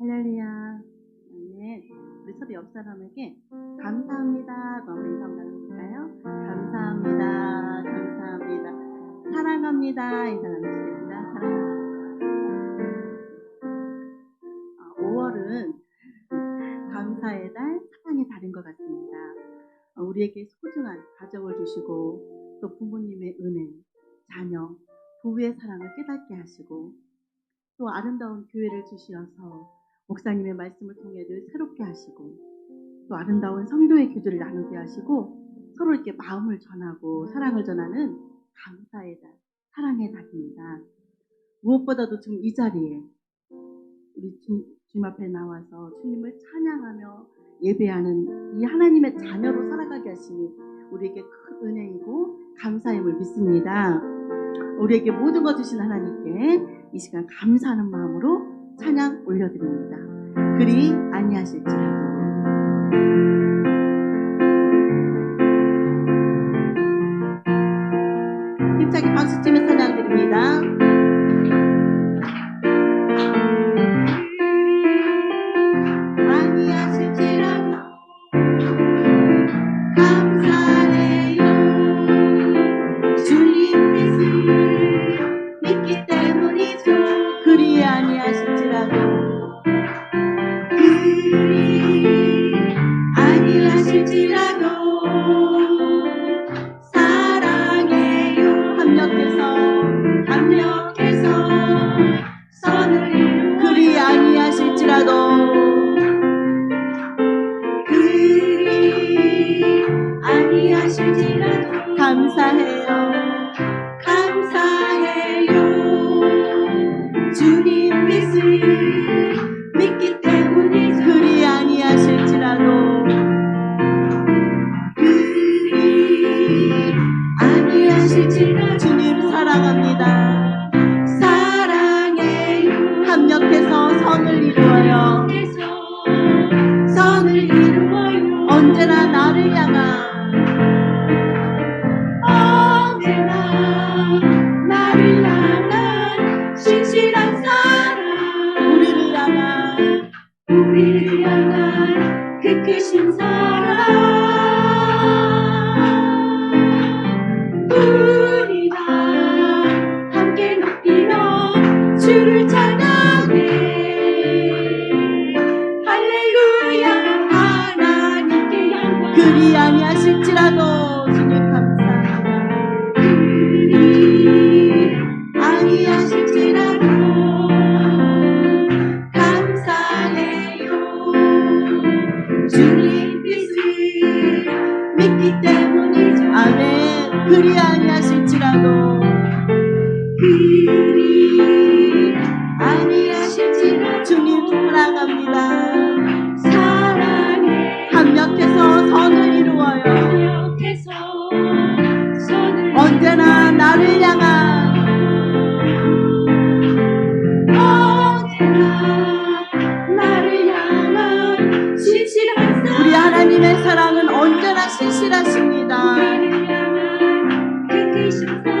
할렐루야. 네. 우리 서로 옆 사람에게 감사합니다고 한번 인사 한번 나눠볼까요? 감사합니다. 감사합니다. 사랑합니다. 인사 나누시겠습니다. 사랑합니다. 5월은 감사의 달, 사랑의 달인 것 같습니다. 우리에게 소중한 가족을 주시고 또 부모님의 은혜, 자녀, 부부의 사랑을 깨닫게 하시고 또 아름다운 교회를 주시어서 목사님의 말씀을 통해 늘 새롭게 하시고 또 아름다운 성도의 기도를 나누게 하시고 서로 이렇게 마음을 전하고 사랑을 전하는 감사의 달, 사랑의 달입니다. 무엇보다도 지금 이 자리에 우리 주님 앞에 나와서 주님을 찬양하며 예배하는 이 하나님의 자녀로 살아가게 하시니 우리에게 큰 은혜이고 감사임을 믿습니다. 우리에게 모든 것 주신 하나님께 이 시간 감사하는 마음으로 찬양 올려드립니다. 그리 아니하실지라도. 힘차게 박수치며 찬양 드립니다.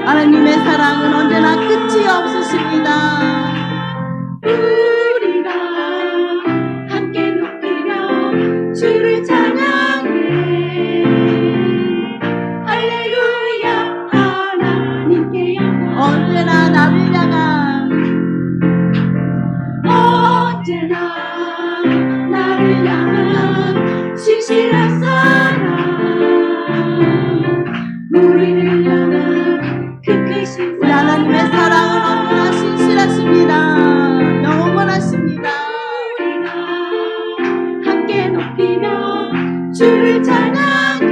하나님의 사랑은 언제나 끝이 없으십니다. 우리가 함께 높이며 주를 찬양해. 할렐루야. 하나님께 영광. 언제나 나를 향한, 언제나 나를 향한 신실한 사랑, 우리를 향한 우리 하나님의 사랑은 언제나 신실하십니다. 영원하십니다. 우리가 함께 높이며 주를 찬양해.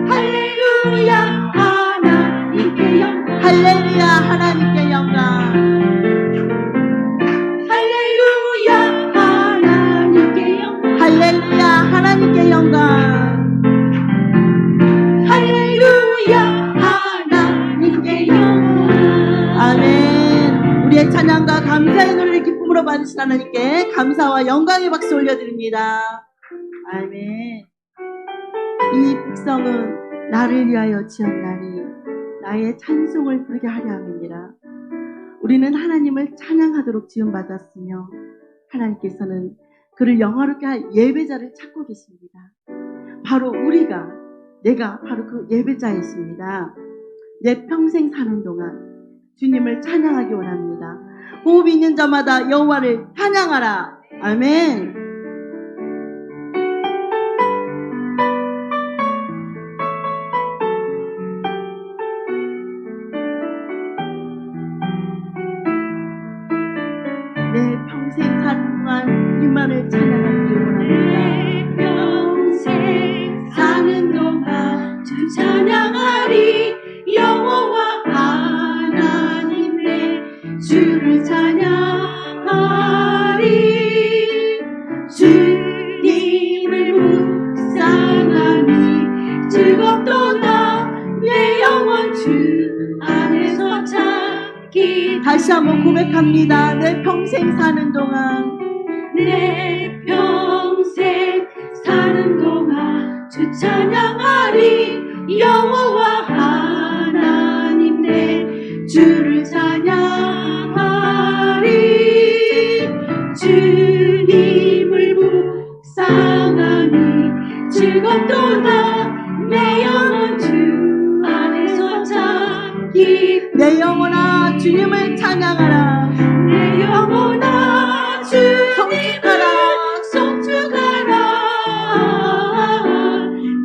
할렐루야. 하나님께 영광. 할렐루야. 하나님께 영광. 할렐루야. 하나님께 영광. 할렐루야. 하나님께 영광. 우리의 찬양과 감사의 노래를 기쁨으로 받으신 하나님께 감사와 영광의 박수 올려드립니다. 아멘. 이 백성은 나를 위하여 지었나니 나의 찬송을 부르게 하려 함이니라. 우리는 하나님을 찬양하도록 지음받았으며 하나님께서는 그를 영화롭게 할 예배자를 찾고 계십니다. 바로 내가 바로 그 예배자이십니다. 내 평생 사는 동안 주님을 찬양하기 원합니다. 호흡 있는 자마다 여호와를 찬양하라. 아멘. 내 평생 사는 동안 주님만을 찬양하기 원합니다. 내 평생 사는 동안 주 찬양하리. 여호와 하나님 내 주를 찬양하리. 주님을 묵상하니 즐겁도다. 내 영혼 주 안에서 찾기. 다시 한번 고백합니다. 내 평생 사는 동안 내 평생 사는 동안 주 찬양하리. 여호와 하나님 내 주를 찬양하리. 주님을 묵상하니 즐겁도다. 내 영혼 주 안에서 찾기. 내 영혼아 주님을 찬양하라. 내 영혼아 주님을 송축하라.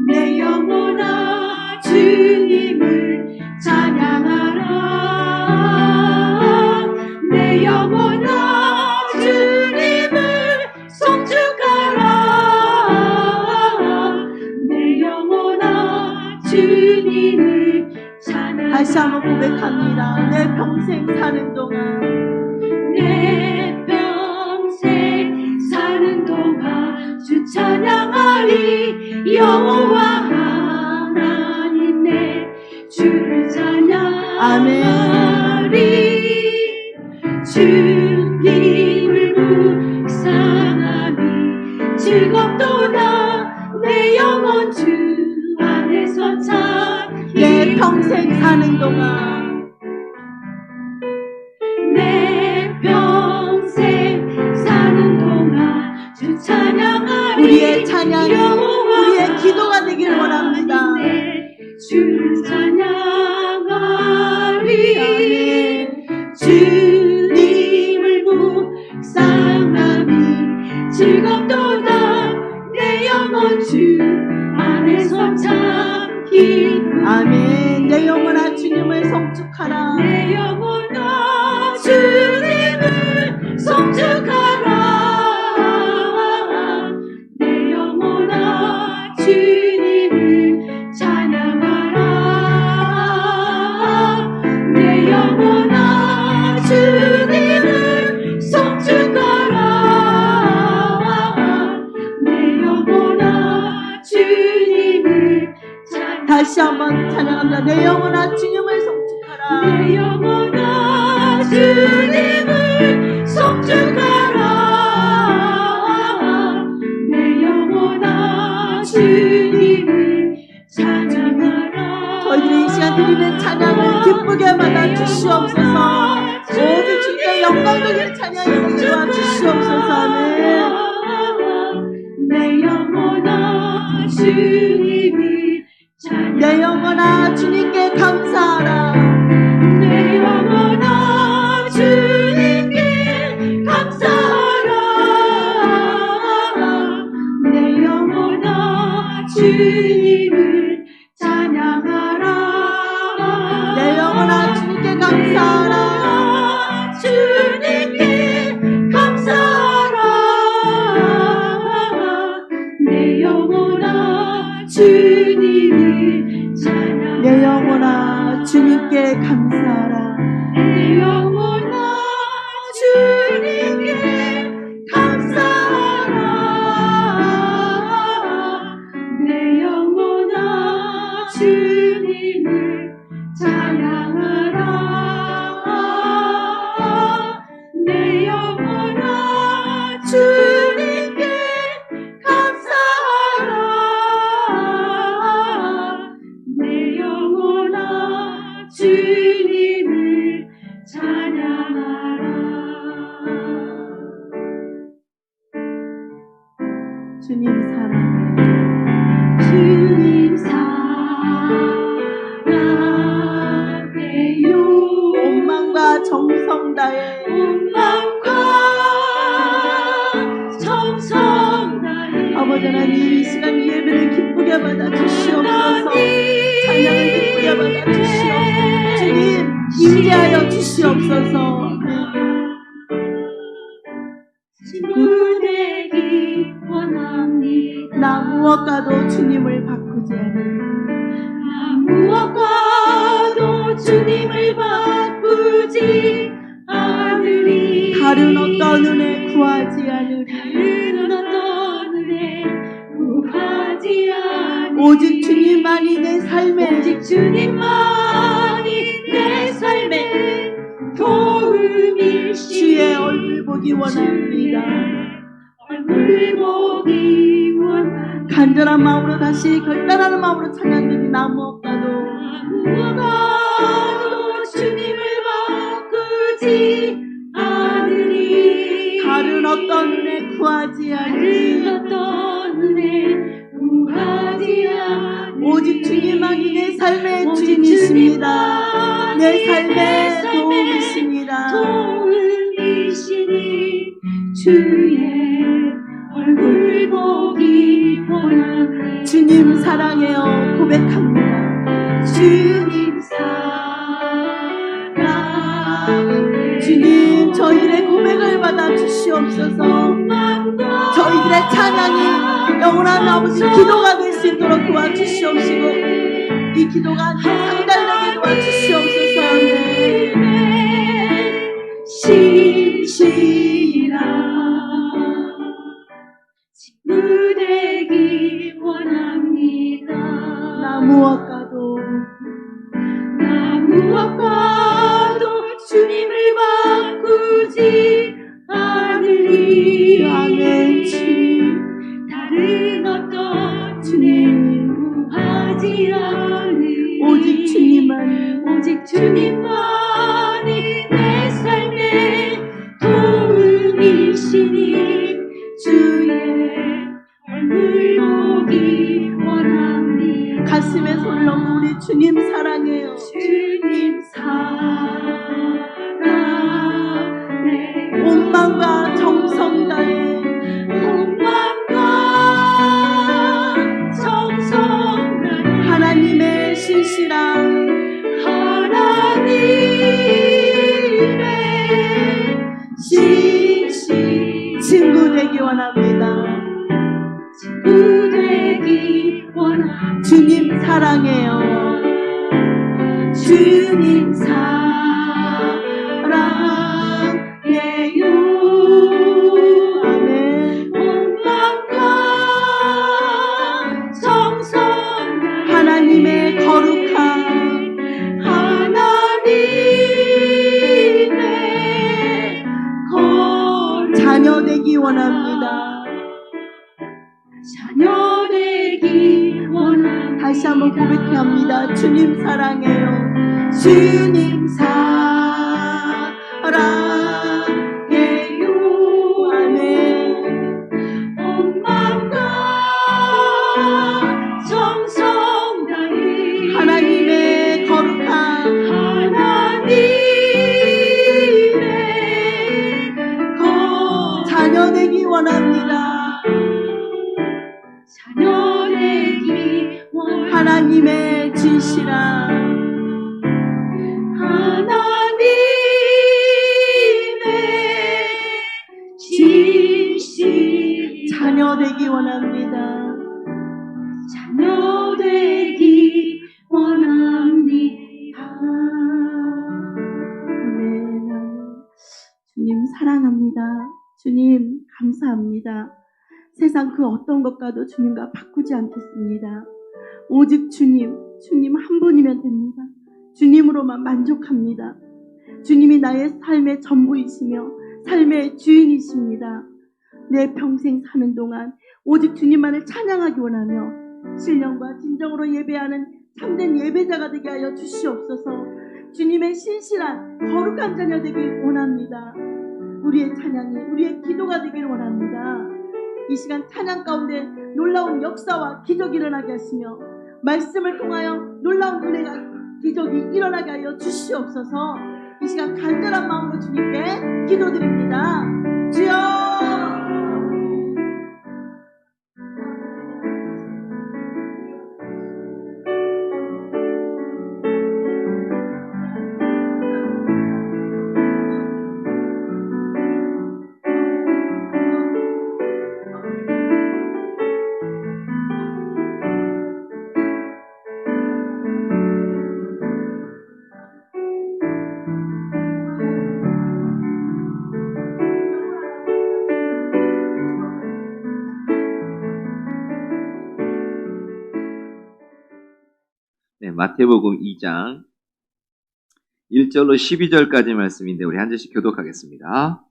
내 영혼아 주님을 찬양하라. 내 영혼아 주님을 송축하라. 내 영혼아 주님을 찬양하라. 다시 한번 고백합니다. 내 평생 사는 동안 내 평생 사는 동안 주 찬양하리. 여호와 하나님 내 주를 찬양하리. 주님을 묵상하니 즐겁도다. 내 영혼 주 안에서 찾기. 내 평생 사는 동안 내 평생 사는 동안 주 찬양하리. 우리의 찬양이 우리의 기도가 되기를 원합니다. 내 주를 찬양하리. 아멘. 주님을 묵상하니 즐겁도다. 내 영혼 주 안에서 찾기. 아멘. 내 영혼아 주님을 성축하라. 내 영혼아 주님을 송축하라. 내 영혼아 주님을 찬양하라. 내 영혼아 주님을 송축하라. 내 영혼아 주님을 찬양하라. 다시 한번 찬양합니다. 내 영혼아 주님을 성축하라. 내 영혼아 주님을 송축하라. 내 영혼아 주님을 찬양하라. 저희들이 이 시간 드리는 찬양을 기쁘게 받아 주시옵소서. 모든 주님의 영광을 찬양해 주시옵소서. 아멘. 내 영혼아 주님을 찬양. 내 영혼아 주님께 감사하라. 내 영혼아 주님께 감사하라. 내 영혼아 주님을 찬양하라. 내 영혼아 주님께 감사하라. 주님께 감사하라. 내 영혼아 주님을 주님 사랑해요. 주님 사랑해요. 온 마음과 정성 다해 온 마음과 정성 다해 아버지 하나님 이 시간 예배를 기쁘게 받아 주시옵소서. 찬양을 기쁘게 받아 주시옵소서. 주님 임재하여 주시옵소서. 친구 되기 원합니다. 나 무엇과도 주님을 바꾸지 않으리. 나 무엇과도 주님을 바꾸지 않으리. 다른 어떤 은혜 구하지 않으리. 다른 어떤 은혜 구하지 않으리. 오직 주님만이 내 삶에 오직 주님만이 내 삶의 도움이시니 주의 얼굴 보기 원합니다. 얼굴 보기 원합니다. 간절한 마음으로 다시 결단하는 마음으로 찬양드리. 나 무엇과도 무엇과도 주님을 바꾸지 않으리. 다른 어떤 은혜 구하지 다른 않으리. 어떤 은혜 구하지 않으리. 오직 주님만이 내 삶의 오직 주인이십니다. 내 삶의 삶의 도움이십니다. 도움이시니 주의 얼굴 보기 원합니다. 주님 사랑해요 고백합니다. 주님 사랑. 주님 저희의 고백을 받아 주시옵소서. 저희들의 찬양이 영원한 아버지 기도가 될 수 있도록 도와주시옵시고 이 기도가 상달되게 도와주시옵소서. 신실한 친구 되기 원합니다. 나 무엇과도 주님을 바꾸지 않으리. 아멘. 다른 어떤 주님 구하지 않으리. 오직 주님만이 오직 주님만이 내 삶의 도움이시니 주의 얼굴 보기 원합니다. 가슴에 손을 얹고 우리 주님 사랑해요. 주님 사랑해요. 온 마음과 정성 다해 온 마음과 정성 다해 하나님의 신실한 하나님의 신실 친구 되기 원합니다. 친구 되기 원합니다. 주님 사랑해요. 주님 사랑해요. 아멘. 온 마음과 정성 다해 하나님의 거룩한 하나님의 거룩 자녀 되기 원합니다. 자녀 되기 원합니다. 다시 한번 고백해야 합니다. 주님 사랑해요. 주님 사랑해요. 아멘. 온 마음과 정성 다해 하나님의 거룩한 하나님의 거룩 자녀 되기 원합니다. 자녀 되기 원합니다. 하나님의 진실한 하나님의 진실 자녀 되기 원합니다. 자녀 되기 원합니다. 아멘. 주님 사랑합니다. 주님 감사합니다. 세상 그 어떤 것과도 주님과 바꾸지 않겠습니다. 오직 주님 한 분이면 됩니다. 주님으로만 만족합니다. 주님이 나의 삶의 전부이시며 삶의 주인이십니다. 내 평생 사는 동안 오직 주님만을 찬양하기 원하며 신령과 진정으로 예배하는 참된 예배자가 되게 하여 주시옵소서. 주님의 신실한 거룩한 자녀 되길 원합니다. 우리의 찬양이 우리의 기도가 되길 원합니다. 이 시간 찬양 가운데 놀라운 역사와 기적이 일어나게 하시며 말씀을 통하여 놀라운 은혜가 기적이 일어나게 하여 주시옵소서. 이 시간 간절한 마음으로 주님께 기도드립니다. 주여! 네, 마태복음 2장 1절로 12절까지 말씀인데 우리 한 절씩 교독하겠습니다.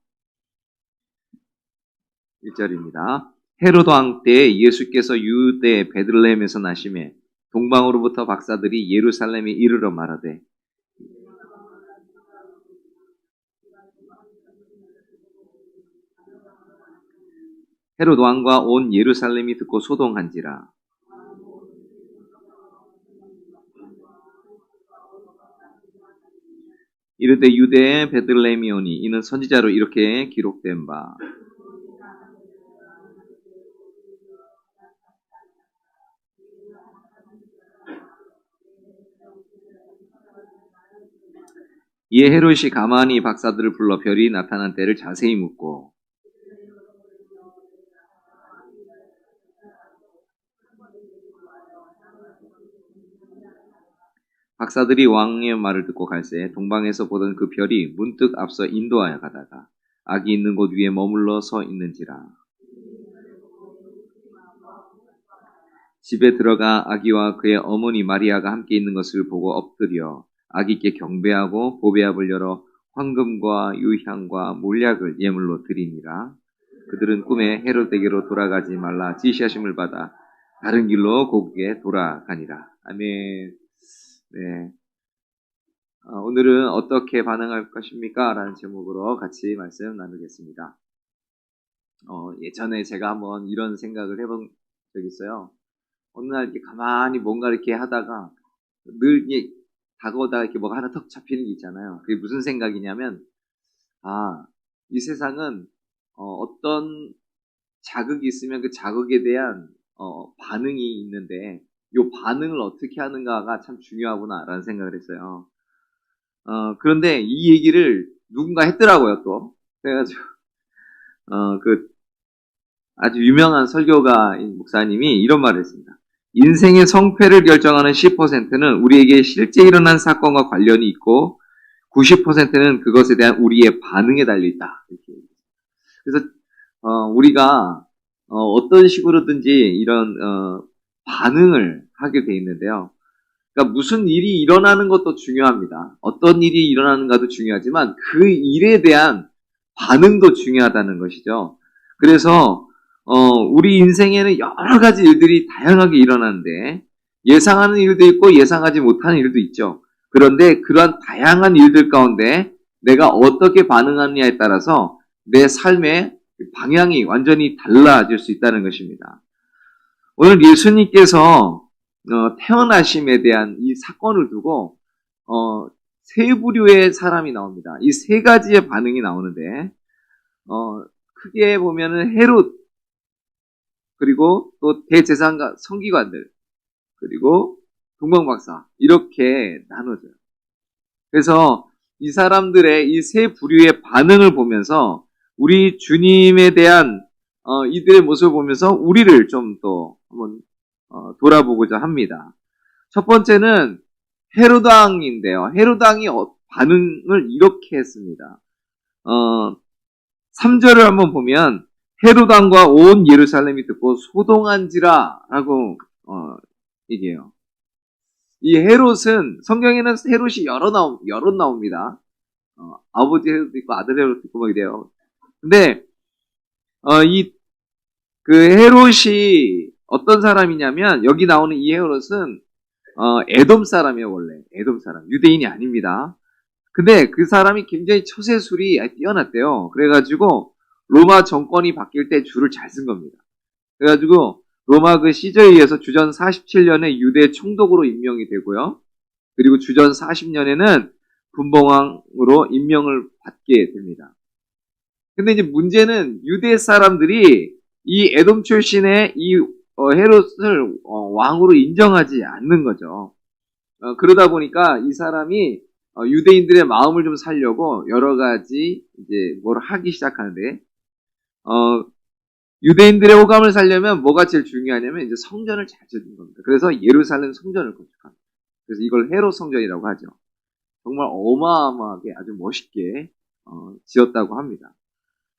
1절입니다. 헤롯 왕 때 예수께서 유대 베들레헴에서 나시매 동방으로부터 박사들이 예루살렘에 이르러 말하되 헤롯 왕과 온 예루살렘이 듣고 소동한지라. 이르되 유대의 베들레헴이오니 이는 선지자로 이렇게 기록된 바 이에 헤롯이 가만히 박사들을 불러 별이 나타난 때를 자세히 묻고 박사들이 왕의 말을 듣고 갈새 동방에서 보던 그 별이 문득 앞서 인도하여 가다가 아기 있는 곳 위에 머물러 서 있는지라. 집에 들어가 아기와 그의 어머니 마리아가 함께 있는 것을 보고 엎드려 아기께 경배하고 보배압을 열어 황금과 유향과 몰약을 예물로 드리니라. 그들은 꿈에 헤롯에게로 돌아가지 말라 지시하심을 받아 다른 길로 고국에 돌아가니라. 아멘. 네. 오늘은 어떻게 반응할 것입니까? 라는 제목으로 같이 말씀 나누겠습니다. 예전에 제가 한번 이런 생각을 해본 적이 있어요. 어느 날 이렇게 가만히 뭔가 이렇게 하다가 늘 이게 다가오다가 이렇게 뭐가 하나 턱 잡히는 게 있잖아요. 그게 무슨 생각이냐면, 이 세상은 어떤 자극이 있으면 그 자극에 대한 반응이 있는데 이 반응을 어떻게 하는가가 참 중요하구나라는 생각을 했어요. 그런데 이 얘기를 누군가 했더라고요, 또. 그래가지고, 아주 유명한 설교가인 목사님이 이런 말을 했습니다. 인생의 성패를 결정하는 10%는 우리에게 실제 일어난 사건과 관련이 있고, 90%는 그것에 대한 우리의 반응에 달려있다. 이렇게. 그래서, 우리가, 어떤 식으로든지 이런, 반응을 하게 돼 있는데요. 그러니까 무슨 일이 일어나는 것도 중요합니다. 어떤 일이 일어나는가도 중요하지만 그 일에 대한 반응도 중요하다는 것이죠. 그래서 우리 인생에는 여러 가지 일들이 다양하게 일어나는데 예상하는 일도 있고 예상하지 못하는 일도 있죠. 그런데 그러한 다양한 일들 가운데 내가 어떻게 반응하느냐에 따라서 내 삶의 방향이 완전히 달라질 수 있다는 것입니다. 오늘 예수님께서 태어나심에 대한 이 사건을 두고 세 부류의 사람이 나옵니다. 이 세 가지의 반응이 나오는데 크게 보면은 헤롯 그리고 또 대제사장과 성기관들 그리고 동방박사 이렇게 나눠져요. 그래서 이 사람들의 이 세 부류의 반응을 보면서 우리 주님에 대한 이들의 모습을 보면서 우리를 좀 더 한번 돌아보고자 합니다. 첫 번째는 헤롯 왕인데요. 헤롯 왕이 반응을 이렇게 했습니다. 3절을 한번 보면 헤롯 왕과 온 예루살렘이 듣고 소동한지라 라고 얘기해요. 이 헤롯은 성경에는 헤롯이 여러 나옵니다. 아버지 헤롯도 있고 아들 헤롯도 있고 막 이래요. 근데 그 헤롯이 어떤 사람이냐면 여기 나오는 이 헤롯은 에돔 사람이에요. 원래 에돔 사람, 유대인이 아닙니다. 근데 그 사람이 굉장히 처세술이 뛰어났대요. 그래가지고 로마 정권이 바뀔 때 줄을 잘 쓴 겁니다. 그래가지고 로마 그 시저에 의해서 주전 47년에 유대 총독으로 임명이 되고요. 그리고 주전 40년에는 분봉왕으로 임명을 받게 됩니다. 근데 이제 문제는 유대 사람들이 이 에돔 출신의 이 헤롯을 왕으로 인정하지 않는 거죠. 그러다 보니까 이 사람이 유대인들의 마음을 좀 살려고 여러 가지 이제 뭘 하기 시작하는데, 유대인들의 호감을 살려면 뭐가 제일 중요하냐면 이제 성전을 잘 짓는 겁니다. 그래서 예루살렘 성전을 건축합니다. 그래서 이걸 헤롯 성전이라고 하죠. 정말 어마어마하게 아주 멋있게 지었다고 합니다.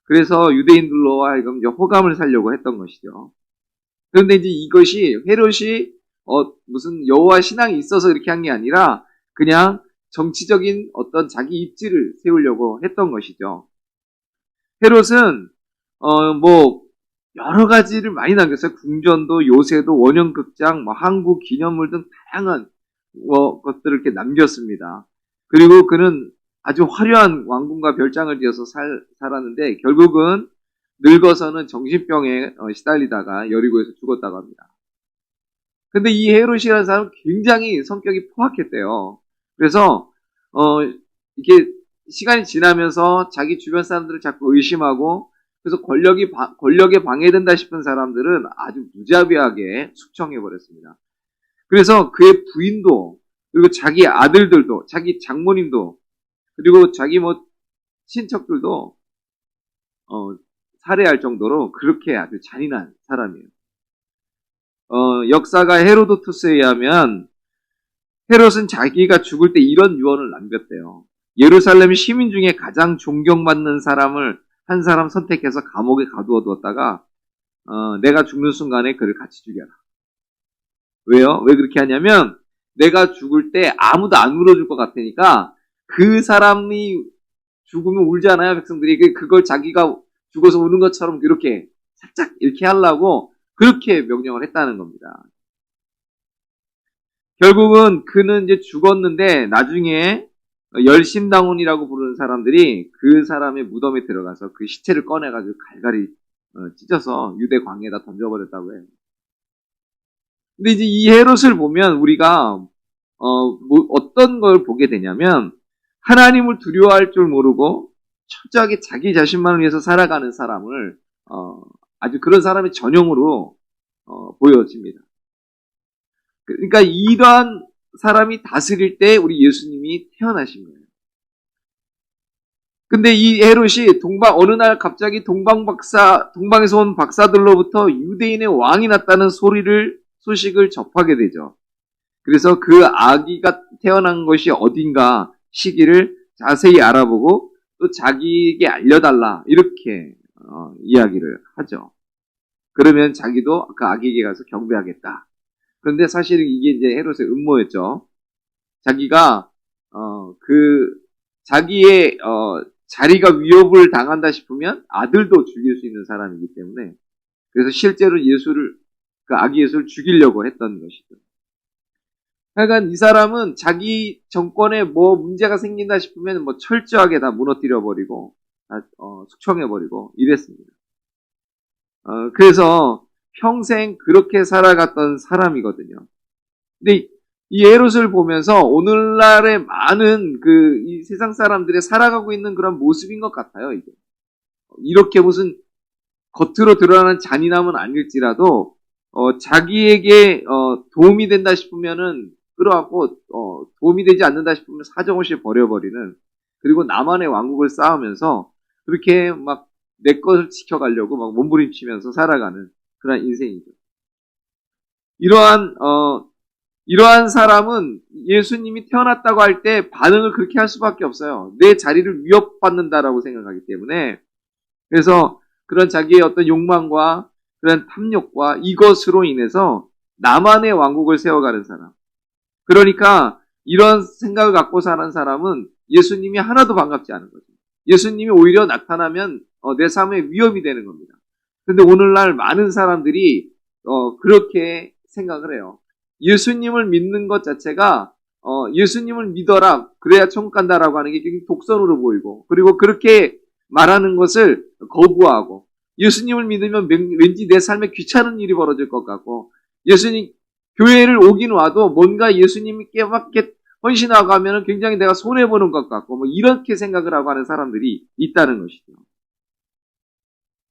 그래서 유대인들로 하여금 호감을 살려고 했던 것이죠. 그런데 이제 이것이 헤롯이 무슨 여호와 신앙이 있어서 이렇게 한 게 아니라 그냥 정치적인 어떤 자기 입지를 세우려고 했던 것이죠. 헤롯은 뭐 여러 가지를 많이 남겼어요. 궁전도, 요새도, 원형극장, 뭐 한국 기념물 등 다양한 것들을 이렇게 남겼습니다. 그리고 그는 아주 화려한 왕궁과 별장을 지어서 살았는데 결국은 늙어서는 정신병에 시달리다가 여리고에서 죽었다고 합니다. 근데 이 헤롯이라는 사람은 굉장히 성격이 포악했대요. 그래서 이게 시간이 지나면서 자기 주변 사람들을 자꾸 의심하고, 그래서 권력에 방해된다 싶은 사람들은 아주 무자비하게 숙청해버렸습니다. 그래서 그의 부인도, 그리고 자기 아들들도, 자기 장모님도, 그리고 자기 친척들도 살해할 정도로 그렇게 아주 잔인한 사람이에요. 역사가 헤로도투스에 의하면 헤롯은 자기가 죽을 때 이런 유언을 남겼대요. 예루살렘 시민 중에 가장 존경받는 사람을 한 사람 선택해서 감옥에 가두어두었다가 내가 죽는 순간에 그를 같이 죽여라. 왜요? 왜 그렇게 하냐면 내가 죽을 때 아무도 안 울어줄 것 같으니까 그 사람이 죽으면 울잖아요, 백성들이. 그걸 자기가 죽어서 우는 것처럼 이렇게 살짝 이렇게 하려고 그렇게 명령을 했다는 겁니다. 결국은 그는 이제 죽었는데 나중에 열심당원이라고 부르는 사람들이 그 사람의 무덤에 들어가서 그 시체를 꺼내가지고 갈갈이 찢어서 유대 광야에다 던져버렸다고 해요. 근데 이제 이 헤롯을 보면 우리가 어떤 걸 보게 되냐면 하나님을 두려워할 줄 모르고 철저하게 자기 자신만을 위해서 살아가는 사람을 아주 그런 사람의 전형으로 보여집니다. 그러니까 이러한 사람이 다스릴 때 우리 예수님이 태어나신 거예요. 근데 이 헤롯이 어느 날 갑자기 동방에서 온 박사들로부터 유대인의 왕이 났다는 소식을 접하게 되죠. 그래서 그 아기가 태어난 것이 어딘가 시기를 자세히 알아보고 또 자기에게 알려달라 이렇게 이야기를 하죠. 그러면 자기도 그 아기에게 가서 경배하겠다. 그런데 사실은 이게 이제 헤롯의 음모였죠. 자기가 자기의 자리가 위협을 당한다 싶으면 아들도 죽일 수 있는 사람이기 때문에, 그래서 실제로 그 아기 예수를 죽이려고 했던 것이죠. 하여간 이 사람은 자기 정권에 뭐 문제가 생긴다 싶으면 철저하게 다 무너뜨려버리고 숙청해버리고 이랬습니다. 그래서 평생 그렇게 살아갔던 사람이거든요. 근데 이 헤롯을 보면서 오늘날의 많은 이 세상 사람들의 살아가고 있는 그런 모습인 것 같아요, 이게. 이렇게 무슨 겉으로 드러나는 잔인함은 아닐지라도, 자기에게, 도움이 된다 싶으면은 끌어안고, 도움이 되지 않는다 싶으면 사정없이 버려버리는, 그리고 나만의 왕국을 쌓으면서 그렇게 막 내 것을 지켜가려고 막 몸부림치면서 살아가는 그런 인생이죠. 이러한 사람은 예수님이 태어났다고 할 때 반응을 그렇게 할 수밖에 없어요. 내 자리를 위협받는다라고 생각하기 때문에. 그래서 그런 자기의 어떤 욕망과 그런 탐욕과 이것으로 인해서 나만의 왕국을 세워가는 사람. 그러니까 이런 생각을 갖고 사는 사람은 예수님이 하나도 반갑지 않은 거죠. 예수님이 오히려 나타나면 내 삶에 위협이 되는 겁니다. 그런데 오늘날 많은 사람들이 그렇게 생각을 해요. 예수님을 믿는 것 자체가 예수님을 믿어라, 그래야 천국 간다라고 하는 게 굉장히 독선으로 보이고, 그리고 그렇게 말하는 것을 거부하고, 예수님을 믿으면 왠지 내 삶에 귀찮은 일이 벌어질 것 같고, 예수님, 교회를 오긴 와도 뭔가 예수님께 막 이렇게 헌신하고 하면 굉장히 내가 손해보는 것 같고, 뭐 이렇게 생각을 하고 하는 사람들이 있다는 것이죠.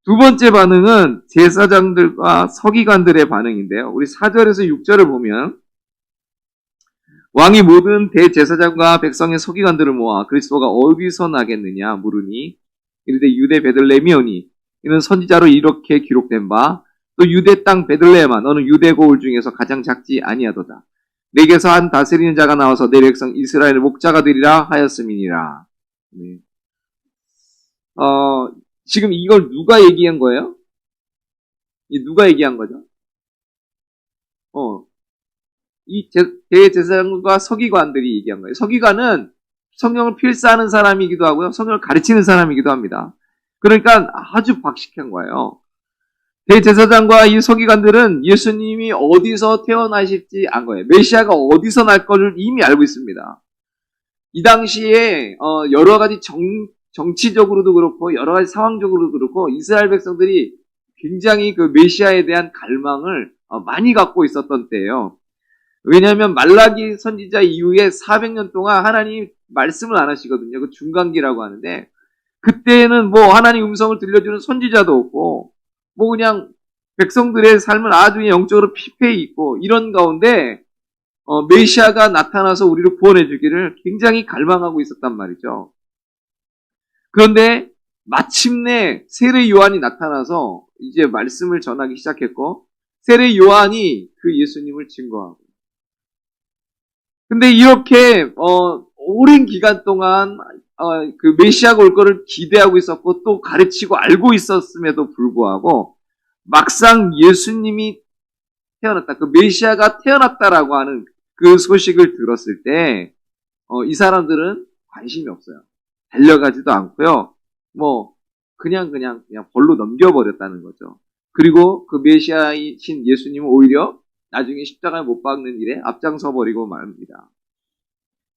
두 번째 반응은 제사장들과 서기관들의 반응인데요. 우리 4절에서 6절을 보면, 왕이 모든 대제사장과 백성의 서기관들을 모아 그리스도가 어디서 나겠느냐 물으니 이르되 유대 베들레헴이 오니 이는 선지자로 이렇게 기록된 바 또 유대 땅 베들레헴아 너는 유대 고을 중에서 가장 작지 아니하도다. 내게서 한 다스리는 자가 나와서 내 백성 이스라엘의 목자가 되리라 하였음이니라. 네. 지금 이걸 누가 얘기한 거예요? 누가 얘기한 거죠? 이 대제사장과 서기관들이 얘기한 거예요. 서기관은 성경을 필사하는 사람이기도 하고요. 성경을 가르치는 사람이기도 합니다. 그러니까 아주 박식한 거예요. 대제사장과 이 서기관들은 예수님이 어디서 태어나실지 안 거예요. 메시아가 어디서 날 거를 이미 알고 있습니다. 이 당시에 여러 가지 정치적으로도 그렇고 여러 가지 상황적으로도 그렇고 이스라엘 백성들이 굉장히 그 메시아에 대한 갈망을 많이 갖고 있었던 때예요. 왜냐하면 말라기 선지자 이후에 400년 동안 하나님 말씀을 안 하시거든요. 그 중간기라고 하는데 그때는 뭐 하나님 음성을 들려주는 선지자도 없고 뭐 그냥 백성들의 삶은 아주 영적으로 피폐해 있고 이런 가운데 메시아가 나타나서 우리를 구원해 주기를 굉장히 갈망하고 있었단 말이죠. 그런데 마침내 세례 요한이 나타나서 이제 말씀을 전하기 시작했고 세례 요한이 그 예수님을 증거하고 근데 이렇게 오랜 기간 동안 그 메시아가 올 거를 기대하고 있었고 또 가르치고 알고 있었음에도 불구하고 막상 예수님이 태어났다, 그 메시아가 태어났다라고 하는 그 소식을 들었을 때 이 사람들은 관심이 없어요. 달려가지도 않고요. 뭐 그냥 벌로 넘겨버렸다는 거죠. 그리고 그 메시아이신 예수님은 오히려 나중에 십자가에 못 박는 일에 앞장서 버리고 말합니다.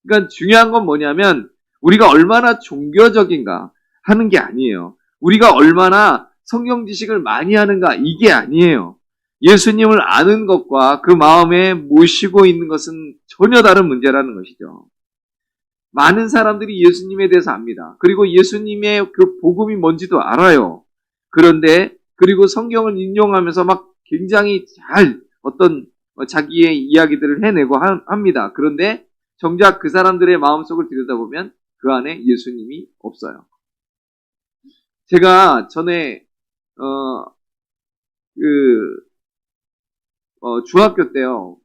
그러니까 중요한 건 뭐냐면 우리가 얼마나 종교적인가 하는 게 아니에요. 우리가 얼마나 성경 지식을 많이 하는가 이게 아니에요. 예수님을 아는 것과 그 마음에 모시고 있는 것은 전혀 다른 문제라는 것이죠. 많은 사람들이 예수님에 대해서 압니다. 그리고 예수님의 그 복음이 뭔지도 알아요. 그런데 그리고 성경을 인용하면서 막 굉장히 잘 어떤 자기의 이야기들을 해내고 합니다. 그런데 정작 그 사람들의 마음속을 들여다보면 그 안에 예수님이 없어요. 제가 전에 중학교 때요.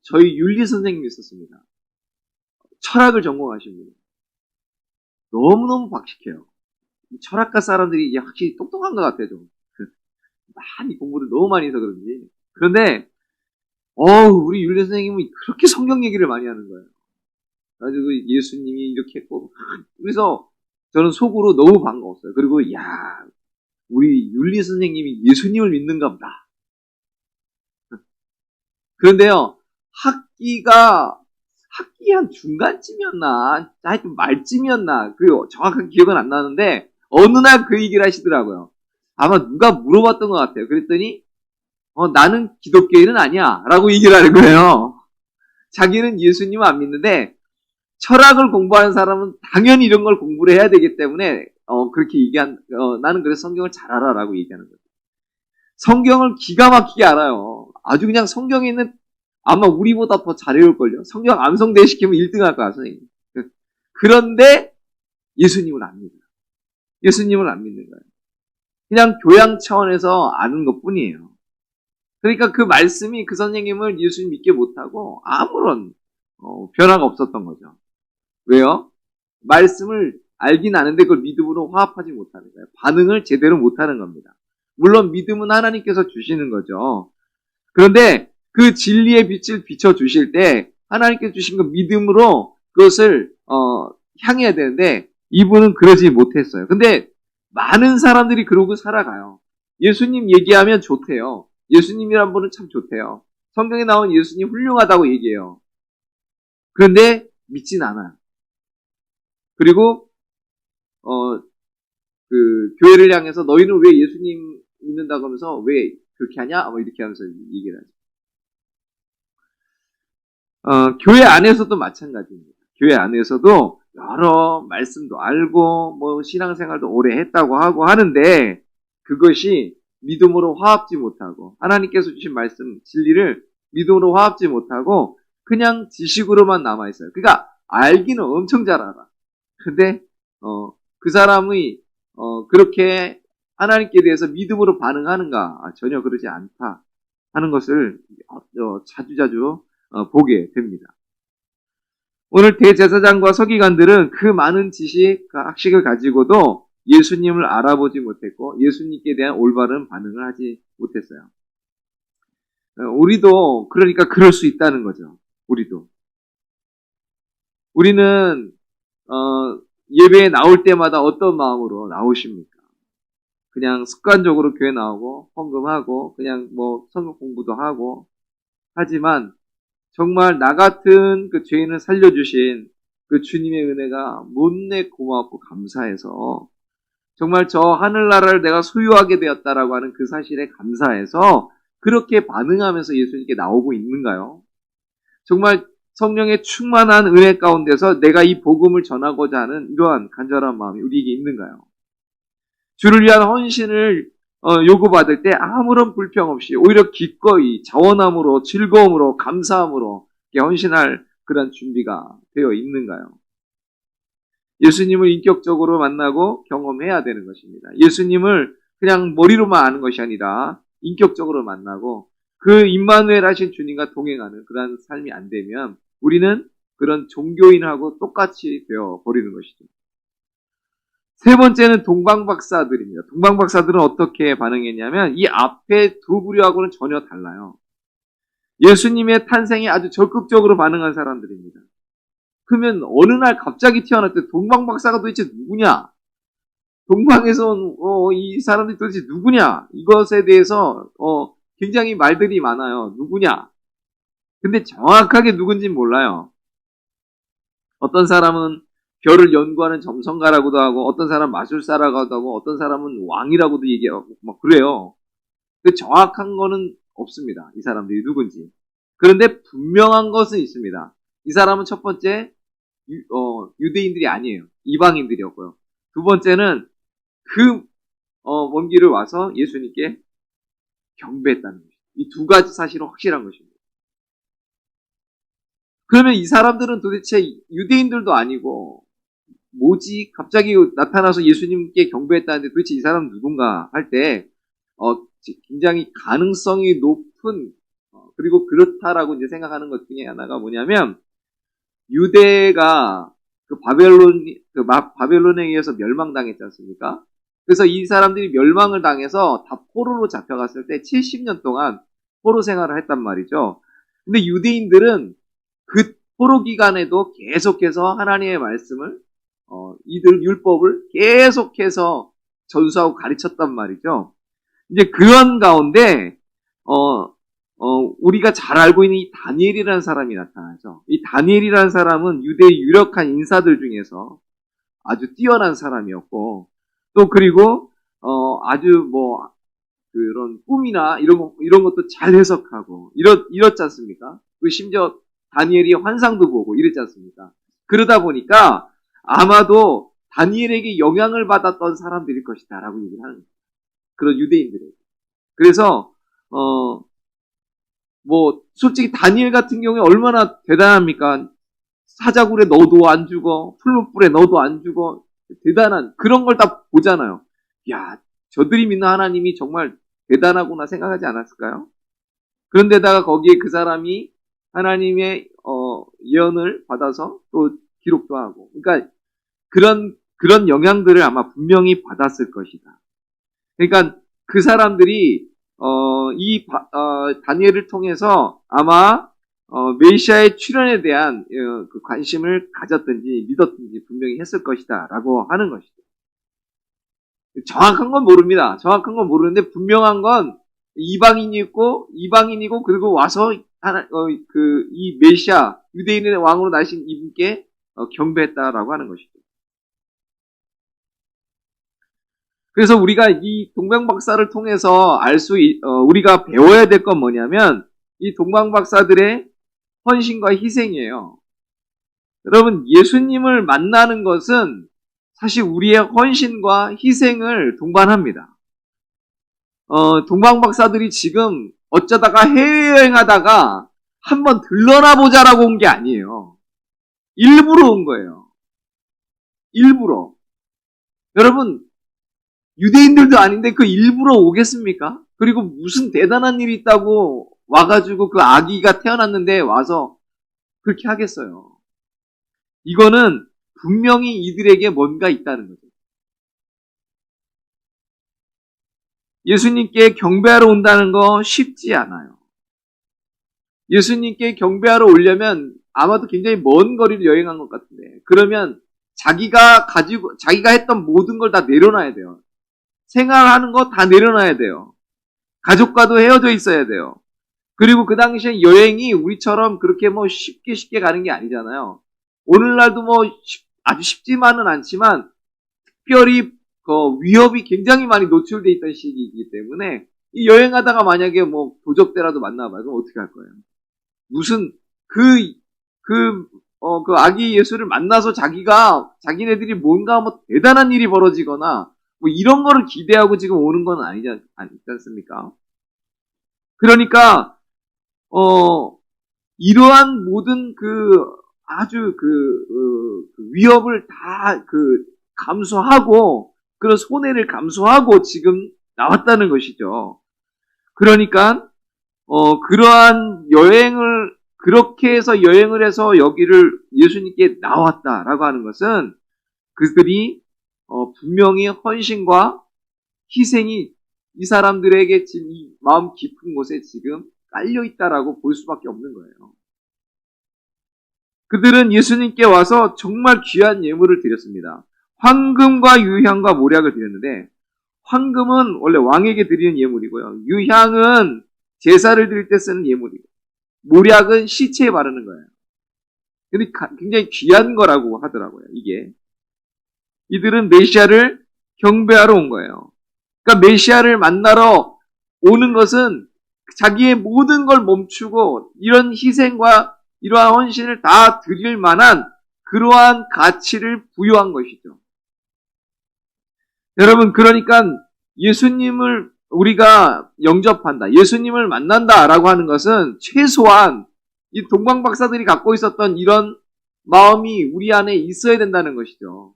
저희 윤리 선생님이 있었습니다. 철학을 전공하신 분이에요. 너무너무 박식해요. 철학과 사람들이 이게 확실히 똑똑한 것 같아요. 좀. 많이 공부를 너무 많이 해서 그런지. 그런데 우리 윤리 선생님은 그렇게 성경 얘기를 많이 하는 거예요. 그래가지고 예수님이 이렇게 했고 그래서 저는 속으로 너무 반가웠어요. 그리고 우리 윤리 선생님이 예수님을 믿는가 보다. 그런데요, 학기 한 중간쯤이었나, 하여튼 말쯤이었나, 정확한 기억은 안 나는데, 어느 날 그 얘기를 하시더라고요. 아마 누가 물어봤던 것 같아요. 그랬더니, 나는 기독교인은 아니야. 라고 얘기를 하는 거예요. 자기는 예수님을 안 믿는데, 철학을 공부하는 사람은 당연히 이런 걸 공부를 해야 되기 때문에, 그렇게 나는 그래서 성경을 잘 알아. 라고 얘기하는 거예요. 성경을 기가 막히게 알아요. 아주 그냥 성경에 있는 아마 우리보다 더 잘해올걸요. 성경 암송대 시키면 1등 할 거야, 선생님. 그런데 예수님을 안 믿어요. 예수님을 안 믿는 거예요. 그냥 교양 차원에서 아는 것 뿐이에요. 그러니까 그 말씀이 그 선생님을 예수님 믿게 못하고 아무런 변화가 없었던 거죠. 왜요? 말씀을 알긴 아는데 그걸 믿음으로 화합하지 못하는 거예요. 반응을 제대로 못하는 겁니다. 물론 믿음은 하나님께서 주시는 거죠. 그런데 그 진리의 빛을 비춰주실 때 하나님께서 주신 그 믿음으로 그것을 향해야 되는데 이분은 그러지 못했어요. 근데 많은 사람들이 그러고 살아가요. 예수님 얘기하면 좋대요. 예수님이란 분은 참 좋대요. 성경에 나온 예수님 훌륭하다고 얘기해요. 그런데 믿진 않아요. 그리고 그 교회를 향해서 너희는 왜 예수님 믿는다고 하면서 왜 그렇게 하냐? 뭐 이렇게 하면서 얘기를 하죠. 교회 안에서도 마찬가지입니다. 교회 안에서도 여러 말씀도 알고 뭐 신앙생활도 오래 했다고 하고 하는데 그것이 믿음으로 화합지 못하고 하나님께서 주신 말씀 진리를 믿음으로 화합지 못하고 그냥 지식으로만 남아있어요. 그러니까 알기는 엄청 잘 알아. 근데 그 사람의 그렇게 하나님께 대해서 믿음으로 반응하는가? 전혀 그러지 않다 하는 것을 자주자주 보게 됩니다. 오늘 대제사장과 서기관들은 그 많은 지식, 학식을 가지고도 예수님을 알아보지 못했고 예수님께 대한 올바른 반응을 하지 못했어요. 우리도 그러니까 그럴 수 있다는 거죠. 우리는 예배에 나올 때마다 어떤 마음으로 나오십니까? 그냥 습관적으로 교회 나오고 헌금하고 그냥 뭐 성경 공부도 하고 하지만 정말 나 같은 그 죄인을 살려주신 그 주님의 은혜가 못내 고맙고 감사해서 정말 저 하늘나라를 내가 소유하게 되었다라고 하는 그 사실에 감사해서 그렇게 반응하면서 예수님께 나오고 있는가요? 정말 성령의 충만한 은혜 가운데서 내가 이 복음을 전하고자 하는 이러한 간절한 마음이 우리에게 있는가요? 주를 위한 헌신을 요구받을 때 아무런 불평 없이 오히려 기꺼이 자원함으로 즐거움으로 감사함으로 헌신할 그런 준비가 되어 있는가요? 예수님을 인격적으로 만나고 경험해야 되는 것입니다. 예수님을 그냥 머리로만 아는 것이 아니라 인격적으로 만나고 그 임마누엘 하신 주님과 동행하는 그런 삶이 안 되면 우리는 그런 종교인하고 똑같이 되어 버리는 것이죠. 세 번째는 동방박사들입니다. 동방박사들은 어떻게 반응했냐면 이 앞에 두 부류하고는 전혀 달라요. 예수님의 탄생에 아주 적극적으로 반응한 사람들입니다. 그러면 어느 날 갑자기 태어났을 때 동방박사가 도대체 누구냐? 동방에서 온 이 사람들이 도대체 누구냐? 이것에 대해서 굉장히 말들이 많아요. 누구냐? 근데 정확하게 누군지는 몰라요. 어떤 사람은 별을 연구하는 점성가라고도 하고 어떤 사람은 마술사라고도 하고 어떤 사람은 왕이라고도 얘기하고 막 그래요. 그 정확한 거는 없습니다. 이 사람들이 누군지. 그런데 분명한 것은 있습니다. 이 사람은 첫 번째 유대인들이 아니에요. 이방인들이었고요. 두 번째는 그 먼 길을 와서 예수님께 경배했다는 것입니다. 이 두 가지 사실은 확실한 것입니다. 그러면 이 사람들은 도대체 유대인들도 아니고 뭐지? 갑자기 나타나서 예수님께 경배했다는데 도대체 이 사람은 누군가 할 때 굉장히 가능성이 높은 그리고 그렇다라고 이제 생각하는 것 중에 하나가 뭐냐면 유대가 그 바벨론에 의해서 멸망당했지 않습니까? 그래서 이 사람들이 멸망을 당해서 다 포로로 잡혀갔을 때 70년 동안 포로 생활을 했단 말이죠. 근데 유대인들은 그 포로 기간에도 계속해서 하나님의 말씀을 이들 율법을 계속해서 전수하고 가르쳤단 말이죠. 이제 그런 가운데 우리가 잘 알고 있는 이 다니엘이라는 사람이 나타나죠. 이 다니엘이라는 사람은 유대의 유력한 인사들 중에서 아주 뛰어난 사람이었고 또 그리고 아주 뭐 그런 꿈이나 이런 것도 잘 해석하고 이렇지 않습니까? 그 심지어 다니엘이 환상도 보고 이랬지 않습니까? 그러다 보니까 아마도 다니엘에게 영향을 받았던 사람들일 것이다라고 얘기를 하는 거예요. 그런 유대인들에게. 그래서 뭐 솔직히 다니엘 같은 경우에 얼마나 대단합니까? 사자굴에 넣어도 안 죽어, 풀무불에 넣어도 안 죽어, 대단한 그런 걸 다 보잖아요. 야, 저들이 믿는 하나님이 정말 대단하구나 생각하지 않았을까요? 그런데다가 거기에 그 사람이 하나님의 예언을 받아서 또 기록도 하고, 그러니까 그런 영향들을 아마 분명히 받았을 것이다. 그러니까 그 사람들이 다니엘을 통해서 아마 메시아의 출현에 대한 그 관심을 가졌든지 믿었든지 분명히 했을 것이다라고 하는 것이죠. 정확한 건 모릅니다. 정확한 건 모르는데 분명한 건 이방인이고 그리고 와서 이 메시아 유대인의 왕으로 나신 이분께 경배했다라고 하는 것이죠. 그래서 우리가 이 동방박사를 통해서 우리가 배워야 될 건 뭐냐면 이 동방박사들의 헌신과 희생이에요. 여러분, 예수님을 만나는 것은 사실 우리의 헌신과 희생을 동반합니다. 동방박사들이 지금 어쩌다가 해외여행하다가 한번 들러나 보자라고 온 게 아니에요. 일부러 온 거예요. 일부러. 여러분, 유대인들도 아닌데 그 일부러 오겠습니까? 그리고 무슨 대단한 일이 있다고 와가지고 그 아기가 태어났는데 와서 그렇게 하겠어요. 이거는 분명히 이들에게 뭔가 있다는 거죠. 예수님께 경배하러 온다는 거 쉽지 않아요. 예수님께 경배하러 오려면 아마도 굉장히 먼 거리를 여행한 것 같은데, 그러면 자기가 했던 모든 걸 다 내려놔야 돼요. 생활하는 거 다 내려놔야 돼요. 가족과도 헤어져 있어야 돼요. 그리고 그 당시에 여행이 우리처럼 그렇게 뭐 쉽게 가는 게 아니잖아요. 오늘날도 뭐 아주 쉽지만은 않지만 특별히 위협이 굉장히 많이 노출돼 있던 시기이기 때문에 이 여행하다가 만약에 뭐 도적대라도 만나봐요. 그럼 어떻게 할 거예요? 무슨 그 아기 예수를 만나서 자기네들이 뭔가 뭐 대단한 일이 벌어지거나 뭐 이런 거를 기대하고 지금 오는 건 아니지 않습니까? 그러니까 이러한 모든 아주 위협을 다 감수하고 그런 손해를 감수하고 지금 나왔다는 것이죠. 그러니까 그러한 그렇게 해서 여행을 해서 여기를 예수님께 나왔다라고 하는 것은 그들이 분명히 헌신과 희생이 이 사람들에게 지금 이 마음 깊은 곳에 지금 깔려 있다라고 볼 수밖에 없는 거예요. 그들은 예수님께 와서 정말 귀한 예물을 드렸습니다. 황금과 유향과 모략을 드렸는데, 황금은 원래 왕에게 드리는 예물이고요. 유향은 제사를 드릴 때 쓰는 예물이고, 모략은 시체에 바르는 거예요. 근데 굉장히 귀한 거라고 하더라고요, 이게. 이들은 메시아를 경배하러 온 거예요. 그러니까 메시아를 만나러 오는 것은 자기의 모든 걸 멈추고 이런 희생과 이러한 헌신을 다 드릴 만한 그러한 가치를 부여한 것이죠. 여러분, 그러니까 예수님을 우리가 영접한다, 예수님을 만난다라고 하는 것은 최소한 이 동방박사들이 갖고 있었던 이런 마음이 우리 안에 있어야 된다는 것이죠.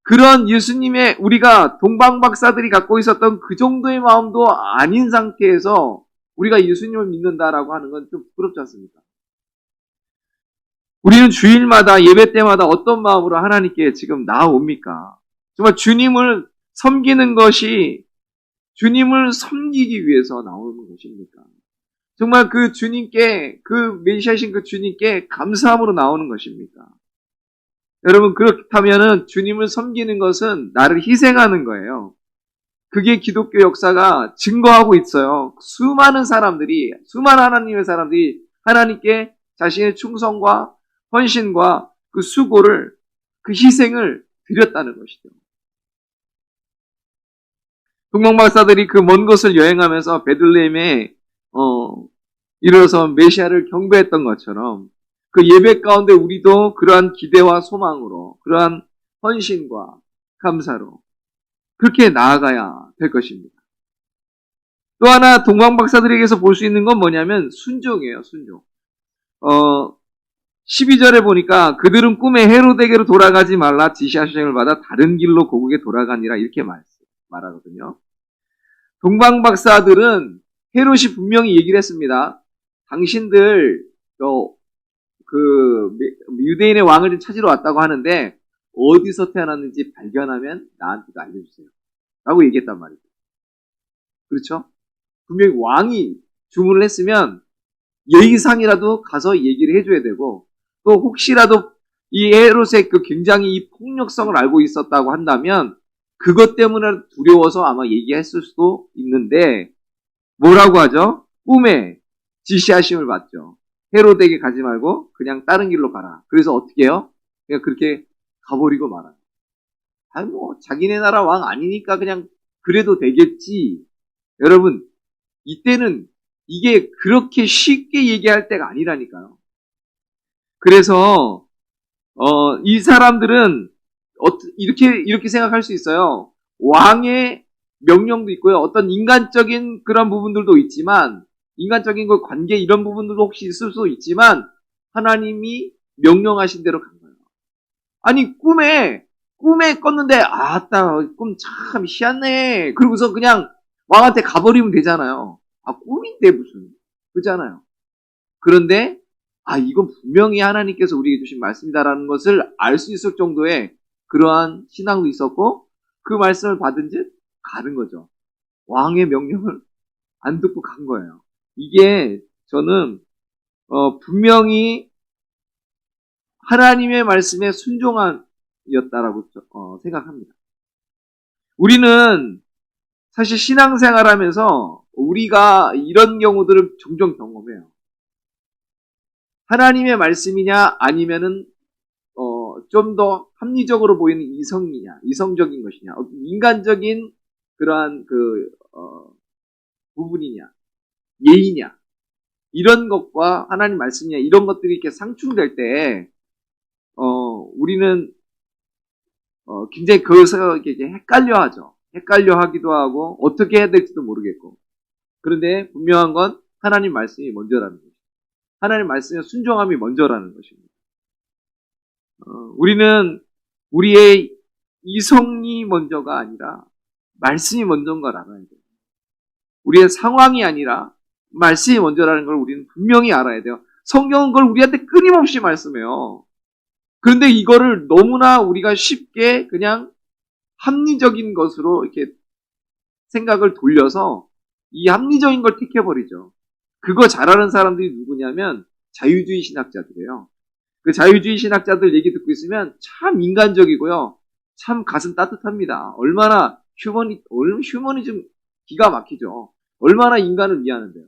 그런 예수님의 우리가 동방박사들이 갖고 있었던 그 정도의 마음도 아닌 상태에서 우리가 예수님을 믿는다라고 하는 건 좀 부끄럽지 않습니까? 우리는 주일마다 예배 때마다 어떤 마음으로 하나님께 지금 나아옵니까? 정말 주님을 섬기는 것이 주님을 섬기기 위해서 나오는 것입니까? 정말 그 주님께, 메시아신 그 주님께 감사함으로 나오는 것입니까? 여러분, 그렇다면은 주님을 섬기는 것은 나를 희생하는 거예요. 그게 기독교 역사가 증거하고 있어요. 수많은 하나님의 사람들이 하나님께 자신의 충성과 헌신과 그 수고를, 그 희생을 드렸다는 것이죠. 동방박사들이 그 먼 곳을 여행하면서 베들레헴에 이르러서 메시아를 경배했던 것처럼 그 예배 가운데 우리도 그러한 기대와 소망으로, 그러한 헌신과 감사로 그렇게 나아가야 될 것입니다. 또 하나 동방박사들에게서 볼 수 있는 건 뭐냐면 순종이에요, 순종. 12절에 보니까 그들은 꿈에 헤로데게로 돌아가지 말라 지시하심을 받아 다른 길로 고국에 돌아가니라 이렇게 말하거든요. 동방박사들은 헤롯이 분명히 얘기를 했습니다. 당신들 유대인의 왕을 좀 찾으러 왔다고 하는데 어디서 태어났는지 발견하면 나한테도 알려주세요. 라고 얘기했단 말이죠. 그렇죠? 분명히 왕이 주문을 했으면 예의상이라도 가서 얘기를 해줘야 되고, 또 혹시라도 이 헤롯의 굉장히 이 폭력성을 알고 있었다고 한다면 그것 때문에 두려워서 아마 얘기했을 수도 있는데, 뭐라고 하죠? 꿈에 지시하심을 받죠. 헤롯에게 가지 말고 그냥 다른 길로 가라. 그래서 어떻게 해요? 그냥 그렇게 가버리고 말아요. 자기네 나라 왕 아니니까 그냥 그래도 되겠지. 여러분, 이때는 이게 그렇게 쉽게 얘기할 때가 아니라니까요. 그래서 이 사람들은 이렇게 생각할 수 있어요. 왕의 명령도 있고요. 어떤 인간적인 그런 부분들도 있지만, 인간적인 그 관계 이런 부분들도 혹시 있을 수 있지만, 하나님이 명령하신 대로 간 거예요. 아니, 꿈에 꿨는데, 아따, 꿈 참 희한해. 그러고서 그냥 왕한테 가버리면 되잖아요. 아, 꿈인데 무슨. 그잖아요. 그런데, 아, 이건 분명히 하나님께서 우리에게 주신 말씀이다라는 것을 알 수 있을 정도의 그러한 신앙도 있었고, 그 말씀을 받은 즉, 가는 거죠. 왕의 명령을 안 듣고 간 거예요. 이게 저는, 분명히 하나님의 말씀에 순종한이었다라고 생각합니다. 우리는 사실 신앙생활 하면서 우리가 이런 경우들을 종종 경험해요. 하나님의 말씀이냐 아니면은 좀 더 합리적으로 보이는 이성적인 것이냐, 인간적인 그러한 부분이냐, 예의냐, 이런 것과 하나님 말씀이냐, 이런 것들이 이렇게 상충될 때, 우리는, 굉장히 그것을 이렇게 헷갈려 하죠. 헷갈려 하기도 하고, 어떻게 해야 될지도 모르겠고. 그런데 분명한 건 하나님 말씀이 먼저라는 거죠. 하나님 말씀에 순종함이 먼저라는 것입니다. 우리는 우리의 이성이 먼저가 아니라 말씀이 먼저인 걸 알아야 돼요. 우리의 상황이 아니라 말씀이 먼저라는 걸 우리는 분명히 알아야 돼요. 성경은 그걸 우리한테 끊임없이 말씀해요. 그런데 이거를 너무나 우리가 쉽게 그냥 합리적인 것으로 이렇게 생각을 돌려서 이 합리적인 걸 택해버리죠. 그거 잘하는 사람들이 누구냐면 자유주의 신학자들이에요. 그 자유주의 신학자들 얘기 듣고 있으면 참 인간적이고요. 참 가슴 따뜻합니다. 얼마나 휴머니즘 기가 막히죠. 얼마나 인간을 이해하는데요.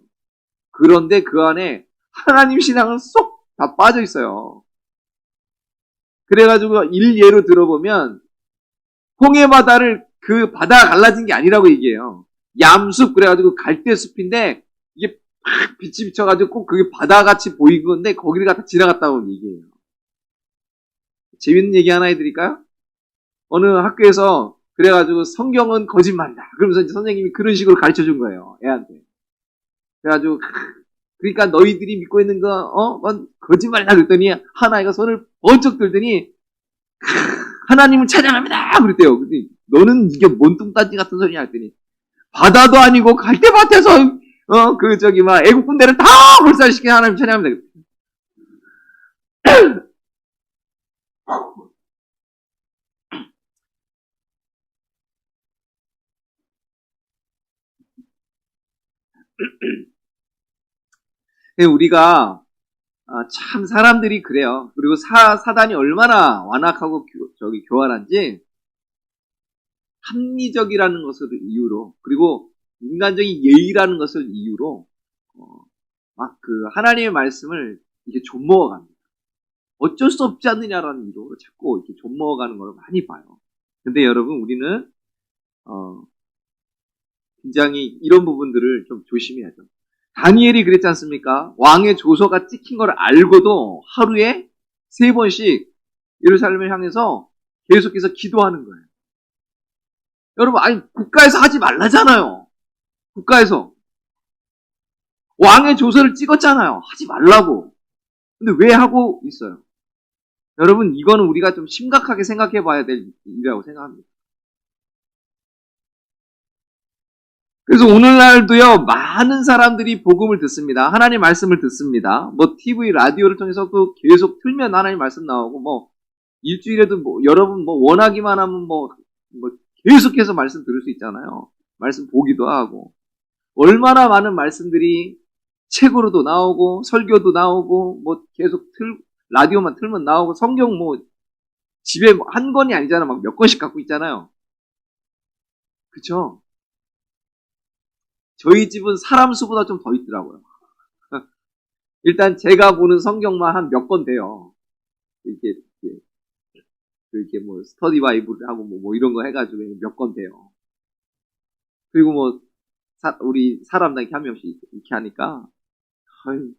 그런데 그 안에 하나님 신앙은 쏙 다 빠져 있어요. 그래가지고 일예로 들어보면 홍해 바다를 그 바다가 갈라진 게 아니라고 얘기해요. 얌숲, 그래가지고 갈대숲인데 이게 팍 빛이 비쳐가지고 꼭 그게 바다같이 보이는 건데 거기를 갖다 지나갔다고 얘기해요. 재밌는 얘기 하나 해드릴까요? 어느 학교에서 그래가지고 성경은 거짓말이다. 그러면서 이제 선생님이 그런 식으로 가르쳐 준 거예요. 애한테. 그래가지고 그러니까 너희들이 믿고 있는 건 거짓말이다 그랬더니 하나이가 손을 번쩍 들더니 하나님을 찬양합니다 그랬대요. 근데 너는 이게 뭔 뚱딴지 같은 소리냐 했더니 바다도 아니고 갈대밭에서 애국 군대를 다 몰살시킨 하나님 찬양합니다. 우리가 참 사람들이 그래요. 그리고 사단이 얼마나 완악하고 교활한지 합리적이라는 것을 이유로, 그리고 인간적인 예의라는 것을 이유로 막 하나님의 말씀을 이렇게 좀먹어갑니다. 어쩔 수 없지 않느냐라는 이유로 자꾸 이렇게 좀먹어가는 걸 많이 봐요. 근데 여러분, 우리는 굉장히 이런 부분들을 좀 조심해야죠. 다니엘이 그랬지 않습니까? 왕의 조서가 찍힌 걸 알고도 하루에 3번씩 예루살렘을 향해서 계속해서 기도하는 거예요. 여러분, 아니, 국가에서 하지 말라잖아요. 국가에서. 왕의 조서를 찍었잖아요. 하지 말라고. 근데 왜 하고 있어요? 여러분, 이거는 우리가 좀 심각하게 생각해 봐야 될 일이라고 생각합니다. 그래서 오늘날도요, 많은 사람들이 복음을 듣습니다. 하나님 말씀을 듣습니다. TV, 라디오를 통해서도 계속 틀면 하나님 말씀 나오고, 일주일에도 여러분 원하기만 하면 계속해서 말씀 들을 수 있잖아요. 말씀 보기도 하고. 얼마나 많은 말씀들이 책으로도 나오고, 설교도 나오고, 계속 라디오만 틀면 나오고, 성경 집에 한 권이 아니잖아. 막 몇 권씩 갖고 있잖아요. 그쵸? 저희 집은 사람 수보다 좀 더 있더라고요. 일단 제가 보는 성경만 한 몇 권 돼요. 이렇게 스터디 바이블하고 이런 거 해가지고 몇 권 돼요. 그리고 뭐 우리 사람당 이렇게 한 명씩 이렇게 하니까 아유.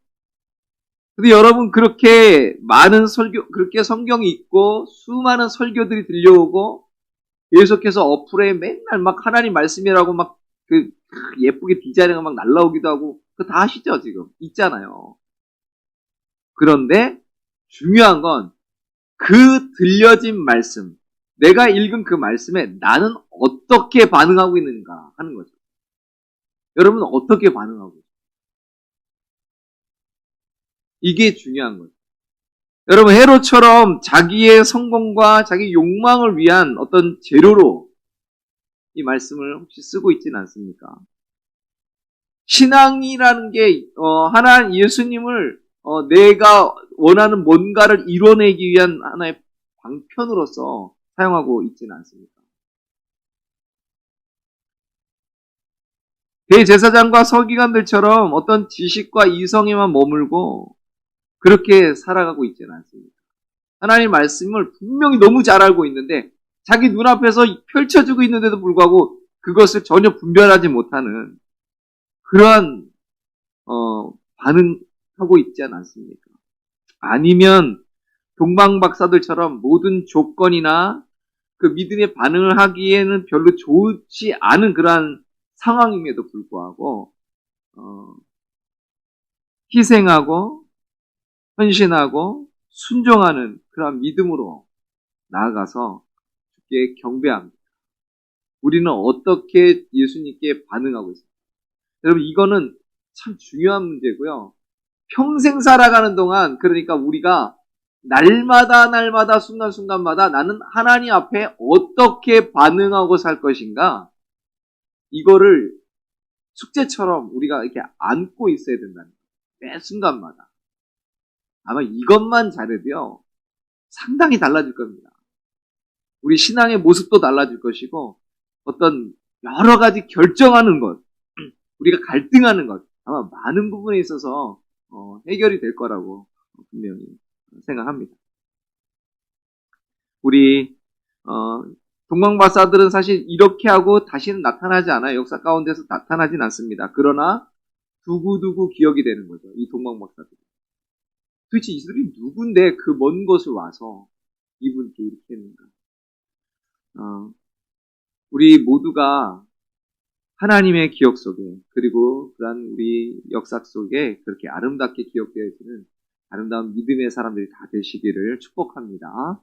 근데 여러분 그렇게 많은 설교 그렇게 성경이 있고 수많은 설교들이 들려오고 계속해서 어플에 맨날 막 하나님 말씀이라고 막 그 예쁘게 디자인가 막 날라오기도 하고 그거 다 아시죠 지금 있잖아요. 그런데 중요한 건 그 들려진 말씀, 내가 읽은 그 말씀에 나는 어떻게 반응하고 있는가 하는 거죠. 여러분 어떻게 반응하고 있어요? 이게 중요한 거죠. 여러분 헤롯처럼 자기의 성공과 자기 욕망을 위한 어떤 재료로 이 말씀을 혹시 쓰고 있지는 않습니까? 신앙이라는 게 하나님 예수님을 내가 원하는 뭔가를 이뤄내기 위한 하나의 방편으로서 사용하고 있지는 않습니다. 대제사장과 서기관들처럼 어떤 지식과 이성에만 머물고 그렇게 살아가고 있지는 않습니다. 하나님 말씀을 분명히 너무 잘 알고 있는데 자기 눈앞에서 펼쳐지고 있는데도 불구하고 그것을 전혀 분별하지 못하는 그러한 반응하고 있지 않습니까? 아니면 동방박사들처럼 모든 조건이나 그 믿음의 반응을 하기에는 별로 좋지 않은 그러한 상황임에도 불구하고 희생하고 헌신하고 순종하는 그런 믿음으로 나아가서 주께 경배합니다. 우리는 어떻게 예수님께 반응하고 있습니까? 여러분 이거는 참 중요한 문제고요. 평생 살아가는 동안 그러니까 우리가 날마다 순간순간마다 나는 하나님 앞에 어떻게 반응하고 살 것인가 이거를 숙제처럼 우리가 이렇게 안고 있어야 된다는 거예요. 매 순간마다. 아마 이것만 잘해도요 상당히 달라질 겁니다. 우리 신앙의 모습도 달라질 것이고 어떤 여러 가지 결정하는 것 우리가 갈등하는 것 아마 많은 부분에 있어서 해결이 될 거라고 분명히 생각합니다. 우리 동방박사들은 사실 이렇게 하고 다시는 나타나지 않아요. 역사 가운데서 나타나진 않습니다. 그러나 두고두고 기억이 되는 거죠. 이 동방박사들. 도대체 이들이 누군데 그 먼 곳을 와서 이분께 이렇게 했는가. 우리 모두가 하나님의 기억 속에 그리고 그런 우리 역사 속에 그렇게 아름답게 기억되어지는 아름다운 믿음의 사람들이 다 되시기를 축복합니다.